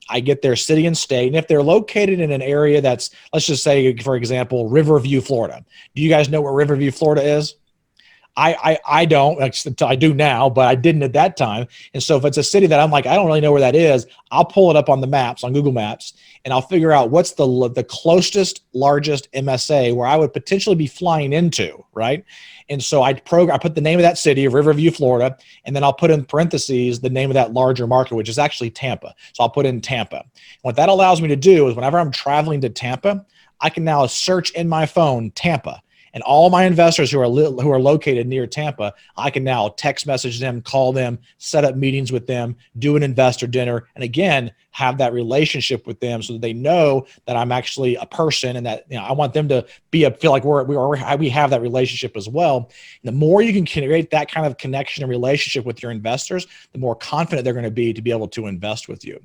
I get their city and state. And if they're located in an area that's, let's just say, for example, Riverview, Florida. Do you guys know where Riverview, Florida is? I don't. I do now, but I didn't at that time. And so if it's a city that I'm like, I don't really know where that is, I'll pull it up on the maps, on Google Maps, and I'll figure out what's the closest, largest MSA where I would potentially be flying into, right? And so I put the name of that city, Riverview, Florida, and then I'll put in parentheses the name of that larger market, which is actually Tampa. So I'll put in Tampa. And what that allows me to do is whenever I'm traveling to Tampa, I can now search in my phone Tampa. And all my investors who are located near Tampa, I can now text message them, call them, set up meetings with them, do an investor dinner, and again, have that relationship with them so that they know that I'm actually a person and that I want them to feel like we have that relationship as well. And the more you can create that kind of connection and relationship with your investors, the more confident they're going to be able to invest with you.